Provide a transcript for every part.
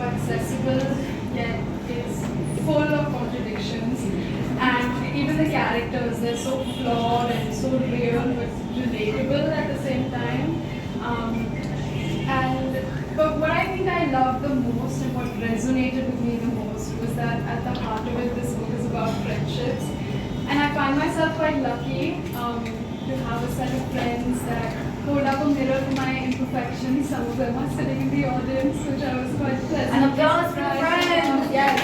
accessible, yet it's full of contradictions. And even the characters, they're so flawed and so real but relatable at the same time. But what I think I loved the most and what resonated with me the most was that at the heart of it, this book is about friendships. And I find myself quite lucky to have a set of friends that hold up a mirror to my imperfections. Some of them are sitting in the audience, which I was quite pleasant. And applause for friends! Yes.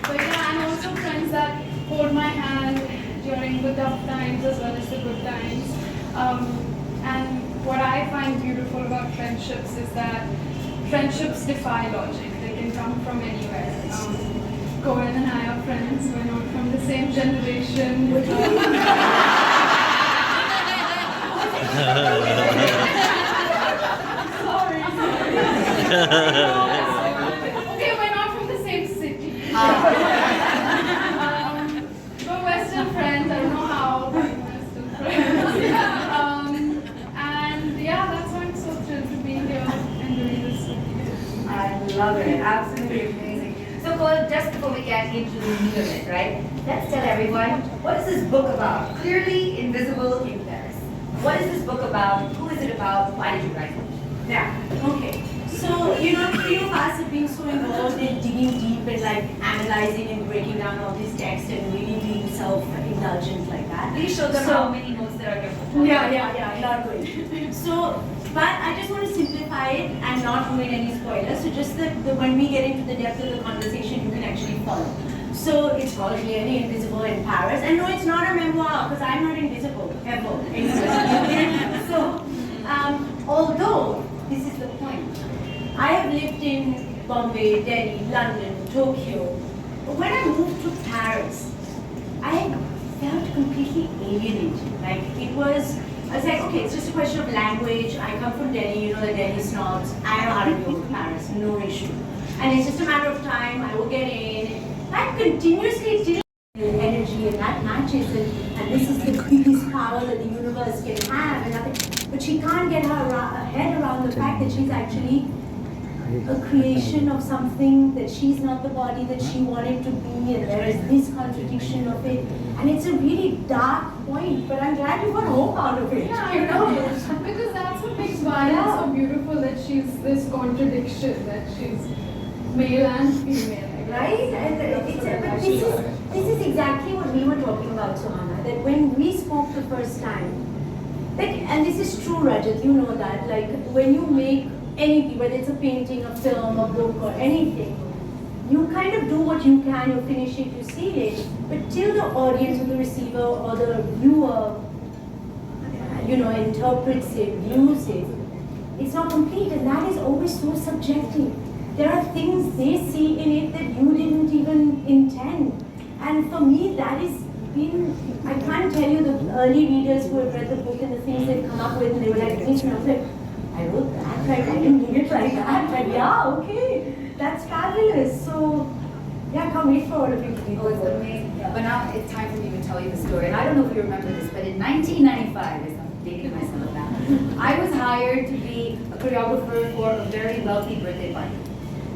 But yeah, and also friends that hold my hand during the tough times as well as the good times. And what I find beautiful about friendships is that friendships defy logic. They can come from anywhere. Koel and I are friends. We're not from the same generation. Sorry. Okay, we're not from the same city. But we're still friends. I don't know how, but we're still friends. And yeah, that's why I'm so thrilled to be here and doing this with you. I love it. Absolutely amazing. So, Koel, just before we get into the meat of it, right? Let's tell everyone, what is this book about? Clearly Invisible in Paris. What is this book about? Who is it about? Why did you write it? Yeah, okay. So, three of us have been so involved in digging deep and like analyzing and breaking down all these texts and really being self-indulgent like that. Please show them how many notes there are here. Yeah, not good. So, but I just want to simplify it and not ruin any spoilers. So just that when we get into the depth of the conversation, you can actually follow. So it's called Clearly Invisible in Paris. And no, it's not a memoir because I'm not invisible ever. So, although this is the point, I have lived in Bombay, Delhi, London, Tokyo. But when I moved to Paris, I felt completely alienated. Like I was like, okay, it's just a question of language. I come from Delhi, the Delhi snobs. I know how to deal with Paris, no issue. And it's just a matter of time, I will get in. That continuously till energy and that matches and this is the biggest power that the universe can have and nothing. But she can't get her head around the fact that she's actually a creation of something, that she's not the body that she wanted to be, and there is this contradiction of it. And it's a really dark point, but I'm glad you got hope out of it. Yeah, because that's what makes Violet so beautiful, that she's this contradiction, that she's male and female. Right? But this is exactly what we were talking about, Suhana, that when we spoke the first time, and this is true, Rajat, you know that, like when you make anything, whether it's a painting, a film, a book, or anything, you kind of do what you can, you finish it, you seal it, but till the audience or the receiver or the viewer, interprets it, views it, it's not complete, and that is always so subjective. There are things they see in it that you didn't even intend. And for me, that has been, I can't tell you the early readers who have read the book and the things they've come up with, and they were like, this, and I was like, I wrote that, like, I didn't read it like that, but yeah, okay, that's fabulous. So, yeah, I can't wait for all of you to read Oh, it's amazing. Yeah. But now it's time for me to tell you the story. And I don't know if you remember this, but in 1995, as I'm dating myself now, I was hired to be a choreographer for a very wealthy birthday party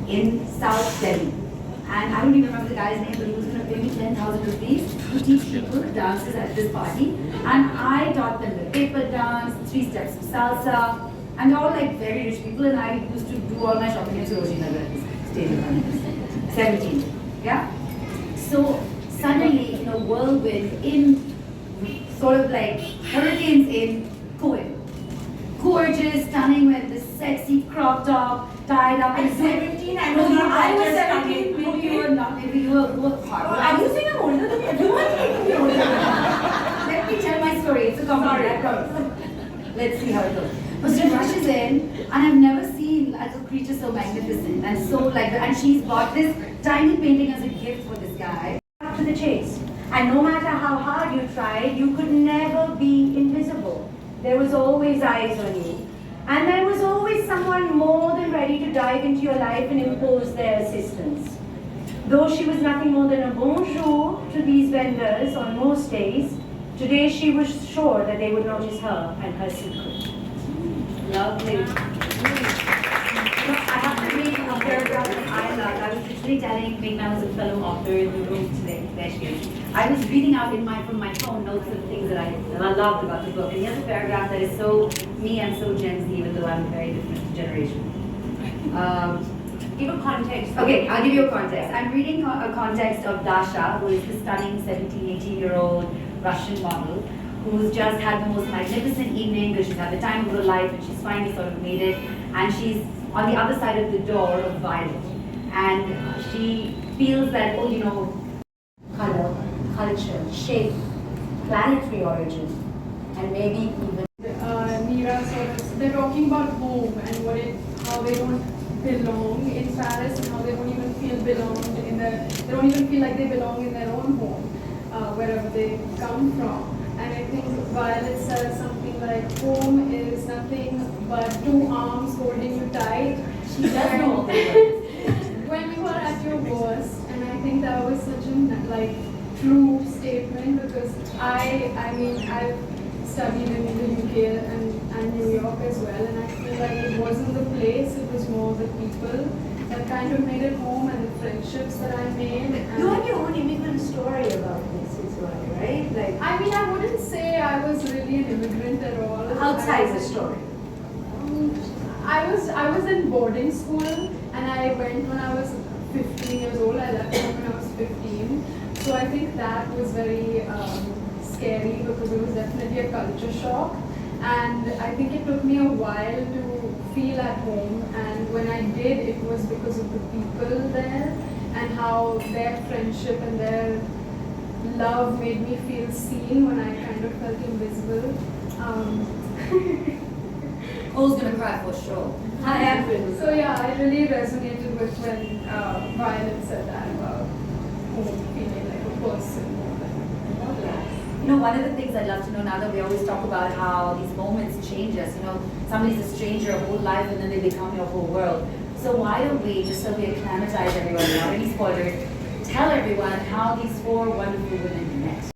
in South Delhi. And I don't even remember the guy's name, but he was going to pay me 10,000 rupees to teach people dances at this party. And I taught them the paper dance, 3 steps of salsa, and they're all like very rich people. And I used to do all my shopping in Sarojini Nagar at this stage. 17, yeah? So suddenly, in a whirlwind, in sort of like hurricanes in Koel. Gorgeous, stunning with this sexy crop top, tied up in 17, I was 17, maybe you were not, maybe you were both hot. Are you saying I'm older than everyone? Let me tell my story, it's a comedy, I promise. Let's see how it goes. So she rushes in, and I've never seen like a creature so magnificent and so like, and she's bought this tiny painting as a gift for this guy. Up to the chase. And no matter how hard you tried, you could never be invisible. There was always eyes on you. And there was always someone more than ready to dive into your life and impose their assistance. Though she was nothing more than a bonjour to these vendors on most days, today she was sure that they would notice her and her secret. Lovely. literally telling Meghna was a fellow author in the room today. There she is. I was reading out from my phone notes of things that I loved about the book. And here's a paragraph that is so me and so Gen Z, even though I'm a very different generation. Give a context. Okay, I'll give you a context. I'm reading a context of Dasha, who is the stunning 17, 18-year-old Russian model, who's just had the most magnificent evening because she's had the time of her life and she's finally sort of made it. And she's on the other side of the door of Violet. And she feels that, oh, you know, color, culture, shape, planetary origin, and maybe even Neera sort of, they're talking about home and how they don't belong in Paris and how they don't even feel they don't even feel like they belong in their own home, wherever they come from. And I think Violet says something like, home is nothing but two arms holding you tight. she does know all the words. When you are at your worst, and I think that was such a true statement, because I've studied in the UK and New York as well, and I feel like it wasn't the place, it was more the people that kind of made it home, and the friendships that I made. And you have your own immigrant story about this as well, right? Like I wouldn't say I was really an immigrant at all. outside the story. I was in boarding school, and I went when I was 15 years old. I left home when I was 15. So I think that was very scary, because it was definitely a culture shock. And I think it took me a while to feel at home. And when I did, it was because of the people there and how their friendship and their love made me feel seen when I kind of felt invisible. Koel's gonna cry for sure. I am feeling So yeah, I really resonated with when Violet said that about home feeling like a person more than. You know, one of the things I'd love to know now that we always talk about how these moments change us, you know, somebody's a stranger a whole life and then they become your whole world. So why don't we, just so we acclimatize everyone without any spoilers, tell everyone how these four wonderful women met?